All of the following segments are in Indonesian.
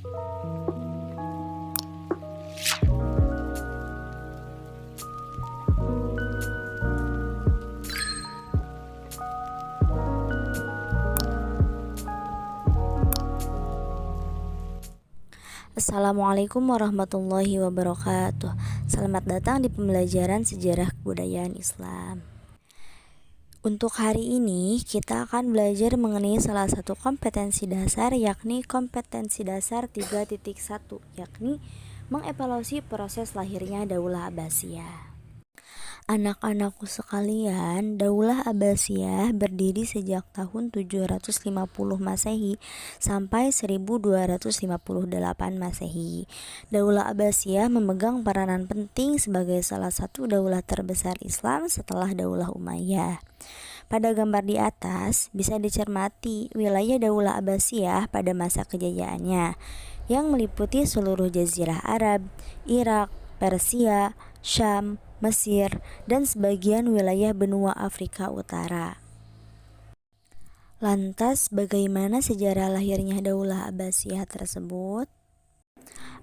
Assalamualaikum warahmatullahi wabarakatuh. Selamat datang di pembelajaran sejarah kebudayaan Islam. Untuk hari ini kita akan belajar mengenai salah satu kompetensi dasar, yakni kompetensi dasar 3.1, yakni mengevaluasi proses lahirnya Daulah Abbasiyah. Anak-anakku sekalian, Daulah Abbasiyah berdiri sejak tahun 750 Masehi sampai 1258 Masehi. Daulah Abbasiyah memegang peranan penting sebagai salah satu daulah terbesar Islam setelah Daulah Umayyah. Pada gambar di atas bisa dicermati wilayah Daulah Abbasiyah pada masa kejayaannya yang meliputi seluruh Jazirah Arab, Irak, Persia, Syam, Mesir, dan sebagian wilayah benua Afrika Utara. Lantas, bagaimana sejarah lahirnya Daulah Abbasiyah tersebut?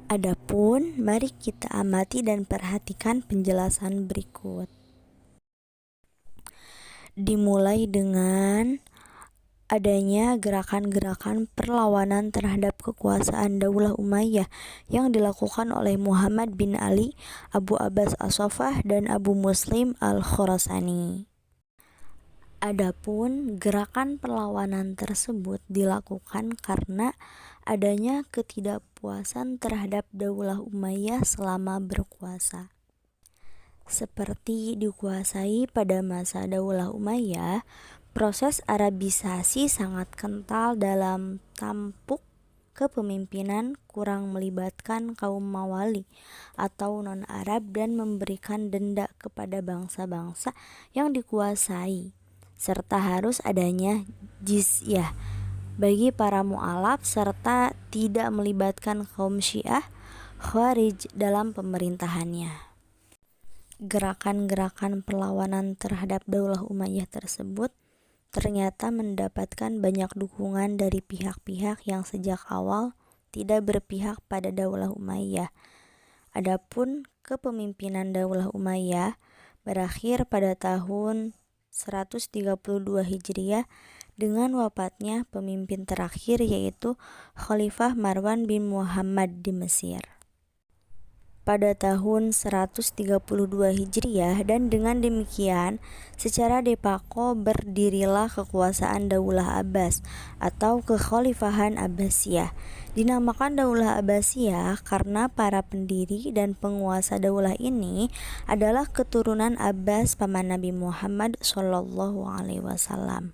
Adapun, mari kita amati dan perhatikan penjelasan berikut. Dimulai dengan adanya gerakan-gerakan perlawanan terhadap kekuasaan Daulah Umayyah yang dilakukan oleh Muhammad bin Ali, Abu Abbas As-Saffah, dan Abu Muslim Al-Khurasani. Adapun gerakan perlawanan tersebut dilakukan karena adanya ketidakpuasan terhadap Daulah Umayyah selama berkuasa. Seperti dikuasai pada masa Daulah Umayyah, proses Arabisasi sangat kental dalam tampuk kepemimpinan, kurang melibatkan kaum Mawali atau non-Arab dan memberikan denda kepada bangsa-bangsa yang dikuasai, serta harus adanya jizyah bagi para mu'alaf serta tidak melibatkan kaum Syiah Khawarij dalam pemerintahannya. Gerakan-gerakan perlawanan terhadap Daulah Umayyah tersebut ternyata mendapatkan banyak dukungan dari pihak-pihak yang sejak awal tidak berpihak pada Daulah Umayyah. Adapun kepemimpinan Daulah Umayyah berakhir pada tahun 132 Hijriah dengan wafatnya pemimpin terakhir, yaitu Khalifah Marwan bin Muhammad di Mesir pada tahun 132 Hijriah, dan dengan demikian secara de facto berdirilah kekuasaan Daulah Abbas atau Kekhalifahan Abbasiyah. Dinamakan Daulah Abbasiyah karena para pendiri dan penguasa daulah ini adalah keturunan Abbas paman Nabi Muhammad SAW.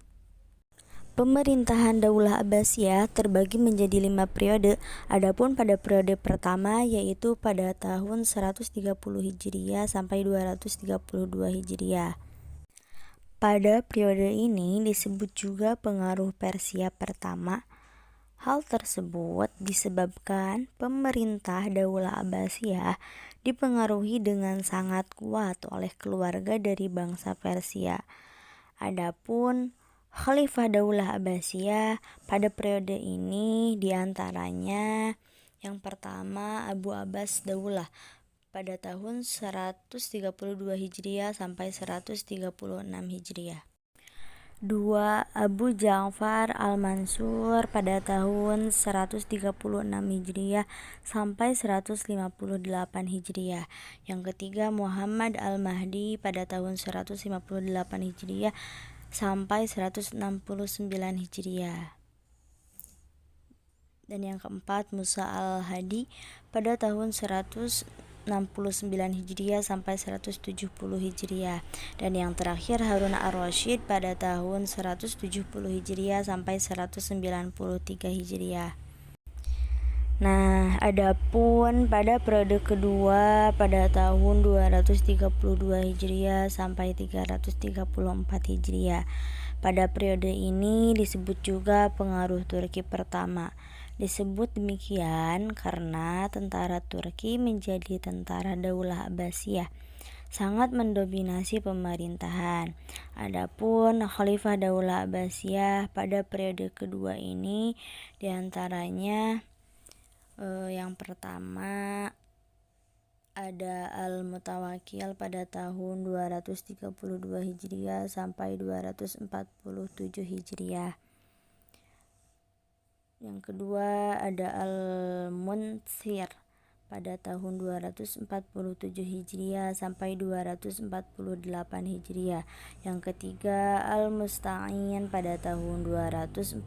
Pemerintahan Daulah Abbasiyah terbagi menjadi 5 periode. Adapun pada periode pertama yaitu pada tahun 130 Hijriah sampai 232 Hijriah. Pada periode ini disebut juga pengaruh Persia pertama. Hal tersebut disebabkan pemerintah Daulah Abbasiyah dipengaruhi dengan sangat kuat oleh keluarga dari bangsa Persia. Adapun Khalifah Daulah Abbasiyah pada periode ini diantaranya yang pertama Abu Abbas Daulah pada tahun 132 Hijriah sampai 136 Hijriah. 2. Abu Ja'far Al-Mansur pada tahun 136 Hijriah sampai 158 Hijriah. Yang ketiga Muhammad Al-Mahdi pada tahun 158 Hijriah sampai 169 Hijriah. Dan yang keempat Musa Al-Hadi pada tahun 169 Hijriah sampai 170 Hijriah. Dan yang terakhir Harun Ar-Rasyid pada tahun 170 Hijriah sampai 193 Hijriah. Nah, adapun pada periode kedua pada tahun 232 Hijriah sampai 334 Hijriah. Pada periode ini disebut juga pengaruh Turki pertama. Disebut demikian karena tentara Turki menjadi tentara Daulah Abbasiyah, sangat mendominasi pemerintahan. Adapun Khalifah Daulah Abbasiyah pada periode kedua ini diantaranya Yang pertama ada Al-Mutawakkil pada tahun 232 Hijriah sampai 247 Hijriah. Yang kedua ada Al-Munthir pada tahun 247 Hijriah sampai 248 Hijriah. Yang ketiga Al-Musta'in pada tahun 248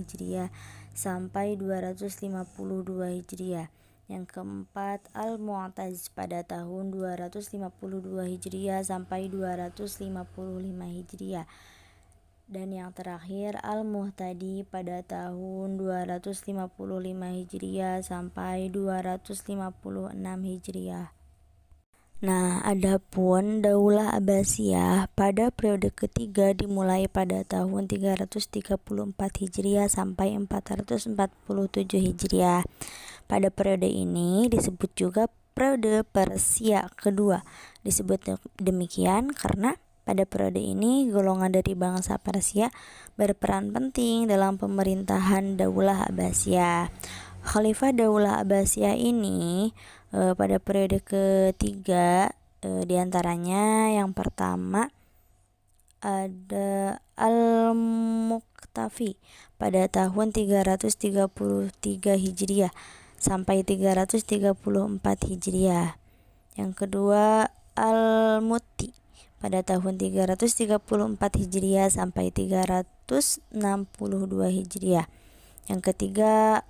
Hijriah sampai 252 Hijriah. Yang keempat Al-Mu'taz pada tahun 252 Hijriah sampai 255 Hijriah. Dan yang terakhir Al-Muhtadi pada tahun 255 Hijriah sampai 256 Hijriah. Nah, adapun Daulah Abbasiyah pada periode ketiga dimulai pada tahun 334 Hijriah sampai 447 Hijriah. Pada periode ini disebut juga periode Persia kedua. Disebut demikian karena pada periode ini golongan dari bangsa Persia berperan penting dalam pemerintahan Daulah Abbasiyah. Khalifah Daulah Abbasiyah ini pada periode ketiga diantaranya yang pertama ada Al-Muqtafi pada tahun 333 Hijriah sampai 334 Hijriah. Yang kedua Al-Muti pada tahun 334 Hijriah sampai 362 Hijriah. Yang ketiga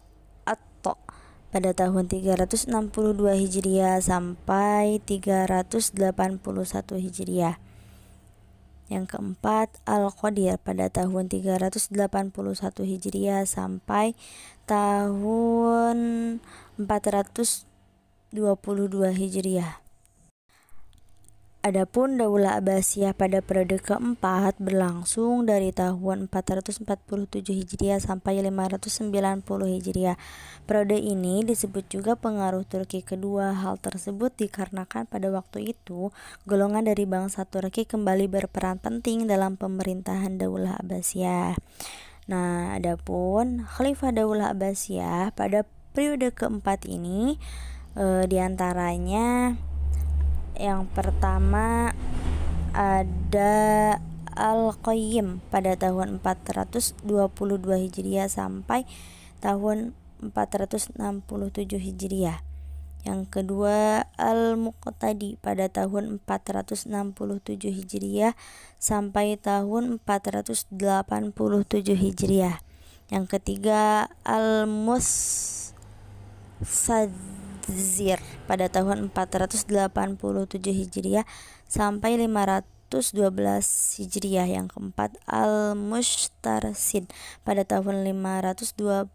At-To pada tahun 362 Hijriah sampai 381 Hijriah. Yang keempat Al-Qadir pada tahun 381 Hijriah sampai tahun 422 Hijriah. Adapun Daulah Abbasiyah pada periode keempat berlangsung dari tahun 447 Hijriah sampai 590 Hijriah. Periode ini disebut juga pengaruh Turki kedua. Hal tersebut dikarenakan pada waktu itu golongan dari bangsa Turki kembali berperan penting dalam pemerintahan Daulah Abbasiyah. Nah, adapun Khalifah Daulah Abbasiyah pada periode keempat ini diantaranya yang pertama ada Al-Qayyim pada tahun 422 Hijriah sampai tahun 467 Hijriah. Yang kedua Al-Muqtadi pada tahun 467 Hijriah sampai tahun 487 Hijriah. Yang ketiga Al-Mustadzir pada tahun 487 Hijriah sampai 512 Hijriah. Yang keempat Al-Mustarsid pada tahun 512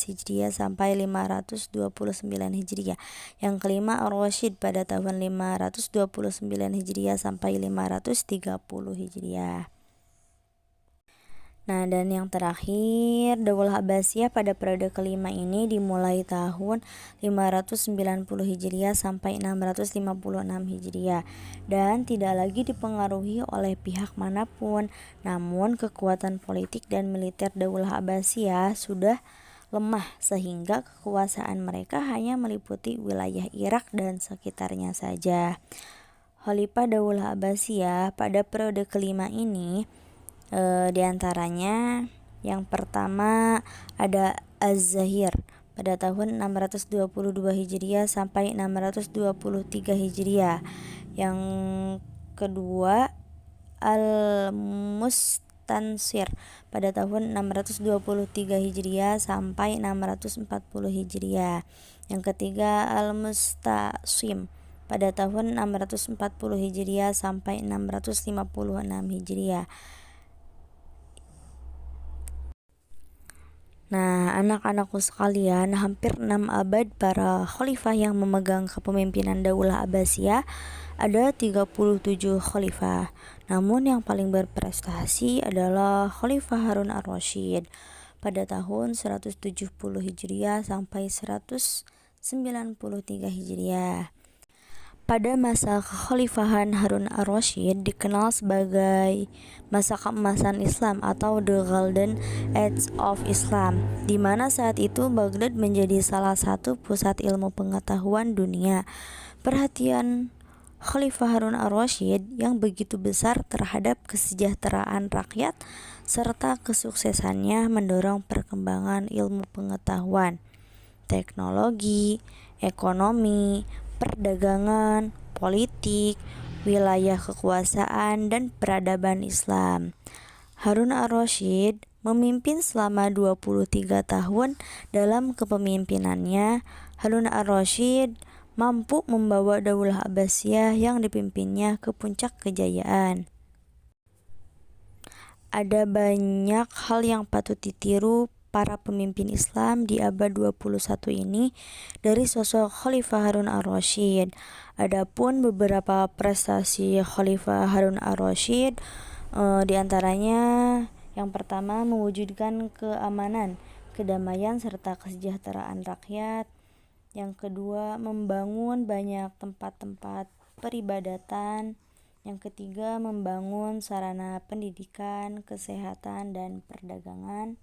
Hijriah sampai 529 Hijriah. Yang kelima Ar-Rasyid pada tahun 529 Hijriah sampai 530 Hijriah. Nah, dan yang terakhir Daulah Abbasiyah pada periode kelima ini dimulai tahun 590 Hijriah sampai 656 Hijriah dan tidak lagi dipengaruhi oleh pihak manapun. Namun kekuatan politik dan militer Daulah Abbasiyah sudah lemah sehingga kekuasaan mereka hanya meliputi wilayah Irak dan sekitarnya saja. Khalifah Daulah Abbasiyah pada periode kelima ini diantaranya yang pertama ada Az-Zahir pada tahun 622 Hijriah sampai 623 Hijriah. Yang kedua Al-Mustansir pada tahun 623 Hijriah sampai 640 Hijriah. Yang ketiga Al-Mustasim pada tahun 640 Hijriah sampai 656 Hijriah. Nah, anak-anakku sekalian, hampir 6 abad para khalifah yang memegang kepemimpinan Daulah Abbasiyah, ada 37 khalifah. Namun yang paling berprestasi adalah Khalifah Harun Ar-Rasyid pada tahun 170 Hijriah sampai 193 Hijriah. Pada masa kekhalifahan Harun ar-Rasyid dikenal sebagai masa keemasan Islam atau The Golden Age of Islam, di mana saat itu Baghdad menjadi salah satu pusat ilmu pengetahuan dunia. Perhatian Khalifah Harun ar-Rasyid yang begitu besar terhadap kesejahteraan rakyat serta kesuksesannya mendorong perkembangan ilmu pengetahuan, teknologi, ekonomi, perdagangan, politik, wilayah kekuasaan, dan peradaban Islam. Harun ar-Rasyid memimpin selama 23 tahun. Dalam kepemimpinannya, Harun ar-Rasyid mampu membawa Daulah Abbasiyah yang dipimpinnya ke puncak kejayaan. Ada banyak hal yang patut ditiru para pemimpin Islam di abad 21 ini dari sosok Khalifah Harun ar-Rasyid. Adapun beberapa prestasi Khalifah Harun ar-Rasyid, di antaranya yang pertama mewujudkan keamanan, kedamaian serta kesejahteraan rakyat. Yang kedua membangun banyak tempat-tempat peribadatan. Yang ketiga membangun sarana pendidikan, kesehatan, dan perdagangan.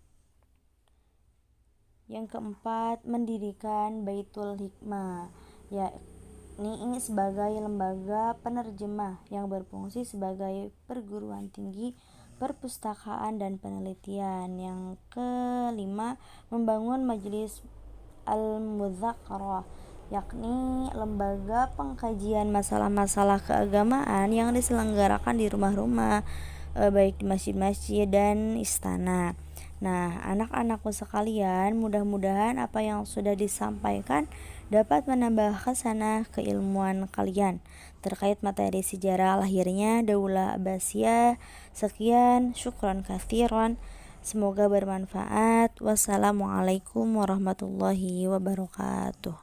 Yang keempat mendirikan Baitul Hikmah, yakni sebagai lembaga penerjemah yang berfungsi sebagai perguruan tinggi perpustakaan dan penelitian. Yang kelima membangun Majelis Al-Mudzakarah, yakni lembaga pengkajian masalah-masalah keagamaan yang diselenggarakan di rumah-rumah, baik di masjid-masjid dan istana. Nah, anak-anakku sekalian, mudah-mudahan apa yang sudah disampaikan dapat menambah khasanah keilmuan kalian terkait materi sejarah lahirnya Daulah Abbasiyah. Sekian, syukron katsiran. Semoga bermanfaat. Wassalamualaikum warahmatullahi wabarakatuh.